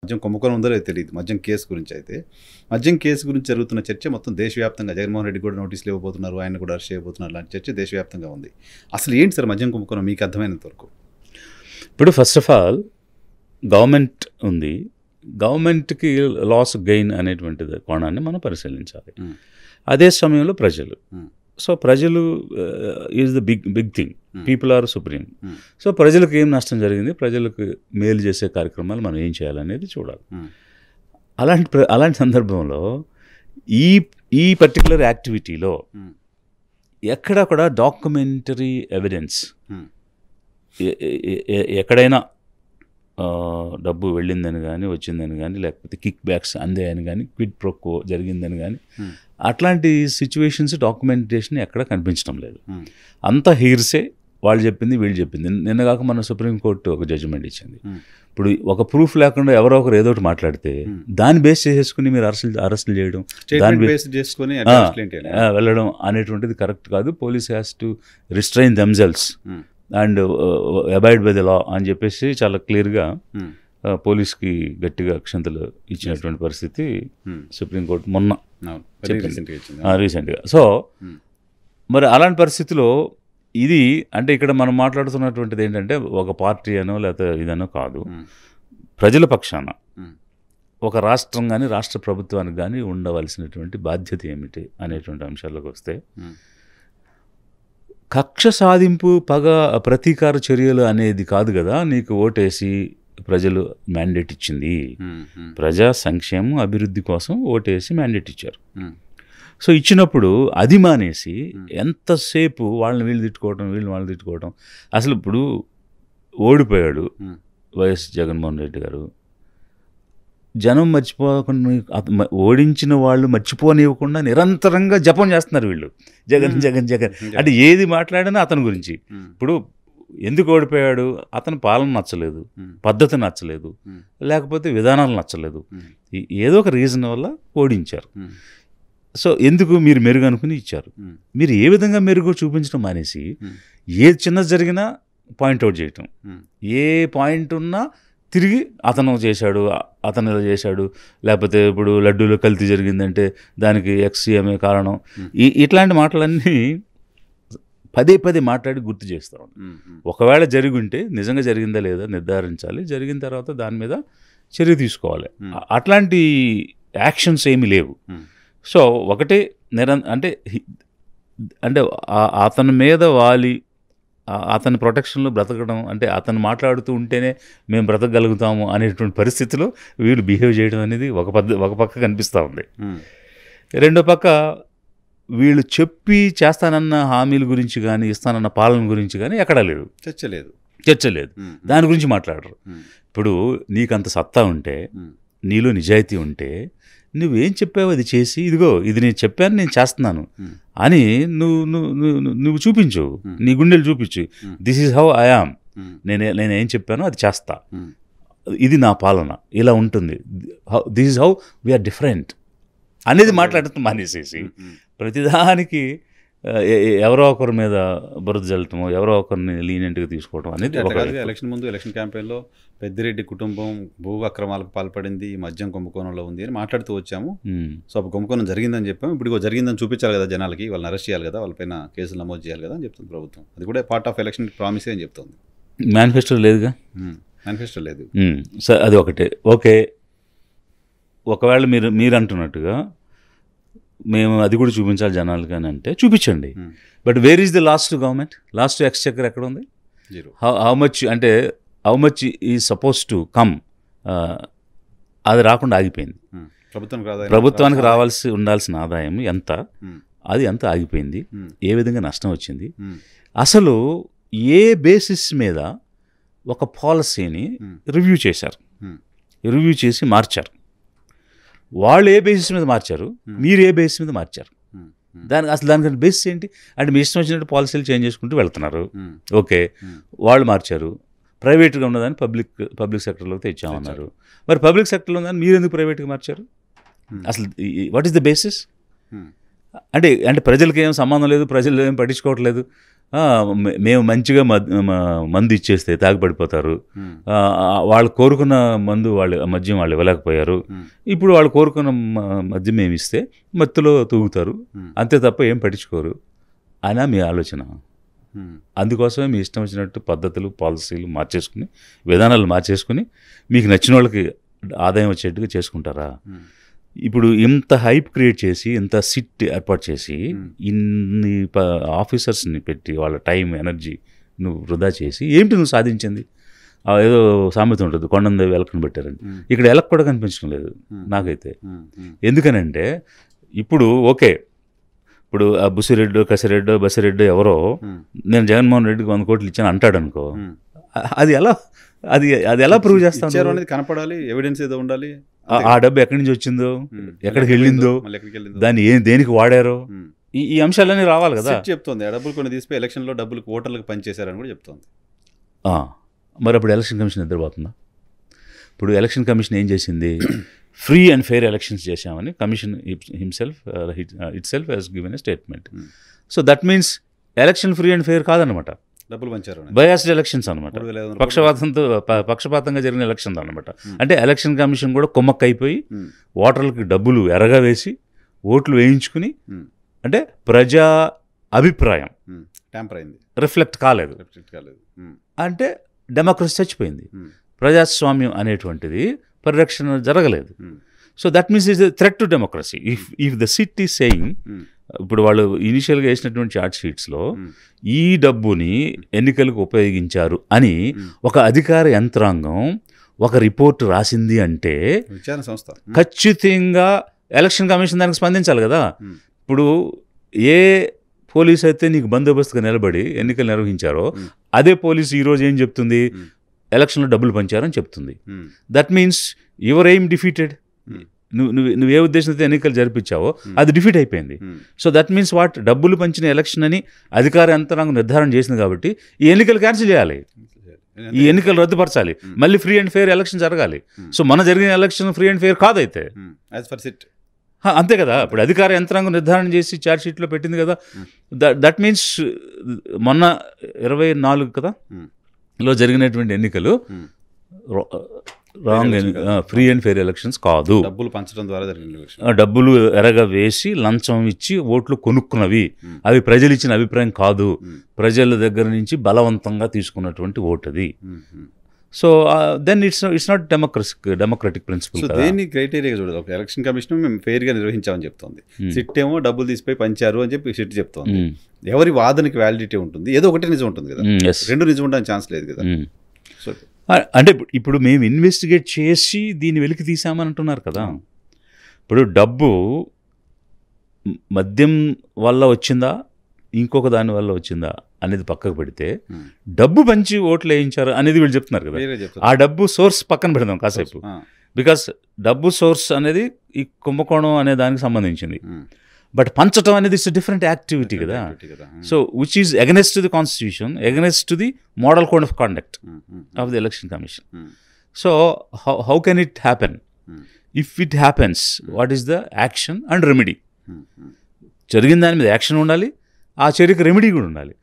మద్యం కుంభకోణం ఉందో లేదో తెలియదు. మద్యం కేసు గురించి అయితే మద్యం కేసు గురించి జరుగుతున్న చర్చ మొత్తం దేశవ్యాప్తంగా జగన్మోహన్ రెడ్డి కూడా నోటీసులు ఇవ్వబోతున్నారు, ఆయన కూడా అరెస్ట్ చేయబోతున్నారు లాంటి చర్చ దేశవ్యాప్తంగా ఉంది. అసలు ఏంటి సార్ మద్యం కుంభకోణం మీకు అర్థమైనంత వరకు? ఇప్పుడు ఫస్ట్ ఆఫ్ ఆల్ గవర్నమెంట్ ఉంది, గవర్నమెంట్కి లాస్ గెయిన్ అనేటువంటిది కోణాన్ని మనం పరిశీలించాలి. అదే సమయంలో ప్రజలు, సో ప్రజలు is the big thing, people are supreme. So ప్రజలకు ఏం నష్టం జరిగింది, ప్రజలకు మేలు చేసే కార్యక్రమాలు మనం ఏం చేయాలనేది చూడాలి. అలాంటి సందర్భంలో ఈ పర్టికులర్ యాక్టివిటీలో ఎక్కడ కూడా డాక్యుమెంటరీ ఎవిడెన్స్, ఎక్కడైనా డబ్బు వెళ్ళిందని కానీ వచ్చిందని కానీ లేకపోతే కిక్ బ్యాక్స్ అందాయని కానీ క్విడ్ ప్రోకో జరిగిందని కానీ అట్లాంటి సిచ్యువేషన్స్ డాక్యుమెంటేషన్ ఎక్కడ కనిపించడం లేదు. అంత హీర్సే, వాళ్ళు చెప్పింది వీళ్ళు చెప్పింది. నిన్న కాక మన సుప్రీంకోర్టు ఒక జడ్జిమెంట్ ఇచ్చింది. ఇప్పుడు ఒక ప్రూఫ్ లేకుండా ఎవరో ఒకరు ఏదో ఒకటి మాట్లాడితే దాన్ని బేస్ చేసుకుని మీరు అరెస్టులు చేయడం, దాన్ని బేస్ చేసుకుని వెళ్ళడం అనేటువంటిది కరెక్ట్ కాదు. Police has to restrain themselves and abide by the law అని చెప్పేసి చాలా క్లియర్గా పోలీస్కి గట్టిగా అక్షంతలు ఇచ్చినటువంటి పరిస్థితి సుప్రీంకోర్టు మొన్న రీసెంట్గా. సో మరి అలాంటి పరిస్థితిలో ఇది అంటే ఇక్కడ మనం మాట్లాడుతున్నటువంటిది ఏంటంటే ఒక పార్టీ అనో లేకపోతే ఇదనో కాదు, ప్రజల పక్షాన ఒక రాష్ట్రం కానీ రాష్ట్ర ప్రభుత్వానికి కానీ ఉండవలసినటువంటి బాధ్యత ఏమిటి అనేటువంటి అంశాల్లోకి వస్తే, కక్ష సాధింపు పగ ప్రతీకార చర్యలు అనేది కాదు కదా నీకు ఓటేసి ప్రజలు మ్యాండేట్ ఇచ్చింది. ప్రజా సంక్షేమం అభివృద్ధి కోసం ఓటేసి మ్యాండేట్ ఇచ్చారు. సో ఇచ్చినప్పుడు అది మానేసి ఎంతసేపు వాళ్ళని వీళ్ళు తిట్టుకోవడం వీళ్ళని వాళ్ళు తిట్టుకోవడం. అసలు ఇప్పుడు ఓడిపోయాడు వైఎస్ జగన్మోహన్ రెడ్డి గారు, జనం మర్చిపోకుండా, ఓడించిన వాళ్ళు మర్చిపోనివ్వకుండా నిరంతరంగా జపం చేస్తున్నారు వీళ్ళు, జగన్ జగన్ జగన్ అంటే ఏది మాట్లాడినా అతని గురించి. ఇప్పుడు ఎందుకు ఓడిపోయాడు, అతని పాలన నచ్చలేదు, పద్ధతి నచ్చలేదు, లేకపోతే విధానాలు నచ్చలేదు, ఏదో ఒక రీజన్ వల్ల ఓడించారు. సో ఎందుకు మీరు మెరుగు అనుకుని ఇచ్చారు. మీరు ఏ విధంగా మెరుగు చూపించడం మానేసి ఏది చిన్నది జరిగినా పాయింట్అవుట్ చేయటం, ఏ పాయింట్ ఉన్నా తిరిగి అతను చేశాడు, అతను ఇలా చేశాడు, లేకపోతే ఇప్పుడు లడ్డూలో కల్తీ జరిగిందంటే దానికి ఎక్స్సీఎంఏ కారణం, ఇట్లాంటి మాటలన్నీ పదే పదే మాట్లాడి గుర్తు చేస్తాం. ఒకవేళ జరిగుంటే నిజంగా జరిగిందా లేదా నిర్ధారించాలి, జరిగిన తర్వాత దాని మీద చర్య తీసుకోవాలి. అట్లాంటి యాక్షన్స్ ఏమీ లేవు. సో ఒకటే అంటే అతని మీద వాలి అతని ప్రొటెక్షన్లో బ్రతకడం, అంటే అతను మాట్లాడుతూ ఉంటేనే మేము బ్రతకగలుగుతాము అనేటువంటి పరిస్థితిలో వీళ్ళు బిహేవ్ చేయడం అనేది ఒక పక్క కనిపిస్తూ ఉంది. రెండో పక్క వీళ్ళు చెప్పి చేస్తానన్న హామీల గురించి కానీ ఇస్తానన్న పాలన గురించి కానీ ఎక్కడా లేదు, చర్చ లేదు, దాని గురించి మాట్లాడరు. ఇప్పుడు నీకంత సత్తా ఉంటే, నీలో నిజాయితీ ఉంటే, నువ్వేం చెప్పావు అది చేసి, ఇదిగో ఇది నేను చెప్పాను నేను చేస్తున్నాను అని నువ్వు చూపించు, నీ గుండెలు చూపించు. This is how I am, నేనేం చెప్పానో అది చేస్తా, ఇది నా పాలన ఇలా ఉంటుంది, this is how we are different అనేది మాట్లాడుతూ మానేసేసి ప్రతిదానికి ఎవరో ఒకరి మీద బురద జల్లటము, ఎవరో ఒకరిని లీనియంట్గా తీసుకోవడం అనేది. ఎలక్షన్ ముందు ఎలక్షన్ క్యాంపెయిన్లో పెద్దిరెడ్డి కుటుంబం భూ అక్రమాలకు పాల్పడింది, మద్యం కుంభకోణంలో ఉంది అని మాట్లాడుతూ వచ్చాము. సో అప్పుడు కుంభకోణం జరిగిందని చెప్పాము. ఇప్పుడు జరిగిందని చూపించాలి కదా జనాలకి, వాళ్ళని అరెస్ట్ చేయాలి కదా, వాళ్ళపైన కేసులు నమోదు చేయాలి కదా అని చెప్తుంది ప్రభుత్వం. అది కూడా పార్ట్ ఆఫ్ ఎలక్షన్ ప్రామిసే అని చెప్తుంది. మేనిఫెస్టో లేదుగా, మేనిఫెస్టో లేదు. సార్ అది ఒకటే. ఓకే, ఒకవేళ మీరు అంటున్నట్టుగా మేము అది కూడా చూపించాలి జనాలకి అని అంటే చూపించండి. But where is the last government, last exchequer ఎక్కడ ఉంది? How much is suppose to come, అది రాకుండా ఆగిపోయింది. ప్రభుత్వానికి ఉండాల్సిన ఆదాయం ఎంత, అది ఎంత ఆగిపోయింది, ఏ విధంగా నష్టం వచ్చింది, అసలు ఏ బేసిస్ మీద ఒక పాలసీని రివ్యూ చేశారు, రివ్యూ చేసి మార్చారు. వాళ్ళు ఏ బేసిస్ మీద మార్చారు, మీరు ఏ బేసిస్ మీద మార్చారు, దానికంటే బేసిస్ ఏంటి అంటే మీ ఇష్టం వచ్చినట్టు పాలసీలు చేంజ్ చేసుకుంటూ వెళ్తున్నారు. ఓకే, వాళ్ళు మార్చారు, ప్రైవేట్గా ఉన్నదాన్ని పబ్లిక్ సెక్టర్లోకి తెచ్చామన్నారు. మరి పబ్లిక్ సెక్టర్లో ఉందని మీరు ఎందుకు ప్రైవేట్గా మార్చారు? అసలు వాట్ ఈస్ ద బేసిస్? అంటే ప్రజలకి ఏం సంబంధం లేదు, ప్రజలు ఏం పట్టించుకోవట్లేదు, మేము మంచిగా మందు ఇచ్చేస్తే తాగిపడిపోతారు, వాళ్ళు కోరుకున్న మందు మద్యం వాళ్ళు ఇవ్వలేకపోయారు, ఇప్పుడు వాళ్ళు కోరుకున్న మద్యం మేము ఇస్తే మత్తులో తూగుతారు, అంతే తప్ప ఏం పట్టించుకోరు అయినా మీ ఆలోచన. అందుకోసమే మీ ఇష్టం వచ్చినట్టు పద్ధతులు పాలసీలు మార్చేసుకుని విధానాలు మార్చేసుకుని మీకు నచ్చిన వాళ్ళకి ఆదాయం వచ్చేట్టుగా చేసుకుంటారా? ఇప్పుడు ఇంత హైప్ క్రియేట్ చేసి ఇంత సిట్ ఏర్పాటు చేసి ఇన్ని ఆఫీసర్స్ని పెట్టి వాళ్ళ టైం ఎనర్జీ నువ్వు వృధా చేసి ఏమిటి నువ్వు సాధించింది? ఏదో సామెత ఉంటుంది, కొండందేవి ఎలక్ట్ని పెట్టారని. ఇక్కడ ఎలక్ కూడా కనిపించడం లేదు నాకైతే. ఎందుకనంటే ఇప్పుడు ఓకే, ఇప్పుడు ఆ బుసిరెడ్డో కసిరెడ్డో బసిరెడ్డో ఎవరో నేను జగన్మోహన్ రెడ్డికి 100 కోట్లు ఇచ్చాను అంటాడు అనుకో, అది ఎలా ప్రూవ్ చేస్తాను అనేది కనపడాలి, ఎవిడెన్స్ ఏదో ఉండాలి. ఆ డబ్బు ఎక్కడి నుంచి వచ్చిందో, ఎక్కడికి వెళ్ళిందో, దాన్ని దేనికి వాడారో, ఈ అంశాలన్నీ రావాలి కదా. చెప్తుంది ఆ డబ్బులు కొన్ని తీసిపోయి ఎలక్షన్లో డబ్బులకు ఓటర్లకు పనిచేశారని కూడా చెప్తుంది. మరి అప్పుడు ఎలక్షన్ కమిషన్ నిద్రపోతుందా? ఇప్పుడు ఎలక్షన్ కమిషన్ ఏం చేసింది? ఫ్రీ అండ్ ఫెయిర్ ఎలక్షన్స్ చేశామని commission itself has given a statement. So that means election free and fair కాదనమాట, డబ్బులు పంచారు, బయాస్డ్ ఎలక్షన్స్ అనమాట, పక్షపాతంగా జరిగిన ఎలక్షన్స్ అనమాట. అంటే ఎలక్షన్ కమిషన్ కూడా కొమ్మక్కైపోయి ఓటర్లకు డబ్బులు ఎరగా వేసి ఓట్లు వేయించుకుని, అంటే ప్రజా అభిప్రాయం రిఫ్లెక్ట్ కాలేదు, అంటే డెమోక్రసీ చచ్చిపోయింది, ప్రజాస్వామ్యం అనేటువంటిది పరిరక్షణ జరగలేదు. So that means is a threat to democracy. If the SIT is saying, ఇప్పుడు వాళ్ళు ఇనిషియల్గా వేసినటువంటి చార్ట్ షీట్స్లో ఈ డబ్బుని ఎన్నికలకు ఉపయోగించారు అని ఒక అధికార యంత్రాంగం ఒక రిపోర్ట్ రాసింది అంటే ఖచ్చితంగా ఎలక్షన్ కమిషన్ దానికి స్పందించాలి కదా. ఇప్పుడు ఏ పోలీస్ అయితే నీకు బందోబస్తుగా నిలబడి ఎన్నికలు నిర్వహించారో అదే పోలీసు ఈరోజు ఏం చెప్తుంది? ఎలక్షన్లో డబ్బులు పంచారని చెప్తుంది. That means your aim defeated. నువ్వు ఏ ఉద్దేశంతో ఎన్నికలు జరిపించావో అది డిఫీట్ అయిపోయింది. సో దట్ మీన్స్ వాట్, డబ్బులు పంచిన ఎలక్షన్ అని అధికార యంత్రాంగం నిర్ధారణ చేసింది కాబట్టి ఈ ఎన్నికలు క్యాన్సిల్ చేయాలి, ఈ ఎన్నికలు రద్దుపరచాలి, మళ్ళీ ఫ్రీ అండ్ ఫెయిర్ ఎలక్షన్ జరగాలి. సో మన జరిగిన ఎలక్షన్ ఫ్రీ అండ్ ఫెయిర్ కాదైతే అంతే కదా. ఇప్పుడు అధికార యంత్రాంగం నిర్ధారణ చేసి ఛార్జ్ షీట్లో పెట్టింది కదా. దట్ మీన్స్ మొన్న 24 కదా లో జరిగినటువంటి ఎన్నికలు wrong, free and fair elections కాదు. డబ్బులు పంచడం ద్వారా జరిగిన, డబ్బులు ఎరగా వేసి లంచం ఇచ్చి ఓట్లు కొనుక్కున్నవి, అవి ప్రజలు ఇచ్చిన అభిప్రాయం కాదు, ప్రజల దగ్గర నుంచి బలవంతంగా తీసుకున్నటువంటి ఓటు అది. So then it's not democratic principle. So దేన్ని క్రైటీరియా చూడదు. ఒక ఎలక్షన్ కమిషన్ మేము ఫెయిర్గా నిర్వహించామని చెప్తుంది, సిట్ ఏమో డబ్బులు తీసిపోయి పంచారు అని చెప్పి సిట్ చెప్తుంది. ఎవరి వాదనకి వ్యాలిడిటీ ఉంటుంది, ఏదో ఒకటి నిజం ఉంటుంది కదా, రెండు నిజం ఉండడానికి ఛాన్స్ లేదు కదా. సో అంటే ఇప్పుడు మేము ఇన్వెస్టిగేట్ చేసి దీన్ని వెలికి తీసామని అంటున్నారు కదా. ఇప్పుడు డబ్బు మద్యం వల్ల వచ్చిందా ఇంకొక దాని వల్ల వచ్చిందా అనేది పక్కకు పెడితే డబ్బు పంచి ఓట్లు వేయించారు అనేది వీళ్ళు చెప్తున్నారు కదా. ఆ డబ్బు సోర్స్ పక్కన పెడదాం కాసేపు, బికాస్ డబ్బు సోర్స్ అనేది ఈ కుంభకోణం అనే దానికి సంబంధించింది. బట్ పంచటం అనేది ఇట్స్ డిఫరెంట్ యాక్టివిటీ కదా. So which is against to the constitution, against to the model code of conduct of the election commission. So how can it happen? If it happens, what is the action and remedy? జరిగిన దాని మీద action ఉండాలి, ఆ చర్యకు remedy కూడా ఉండాలి.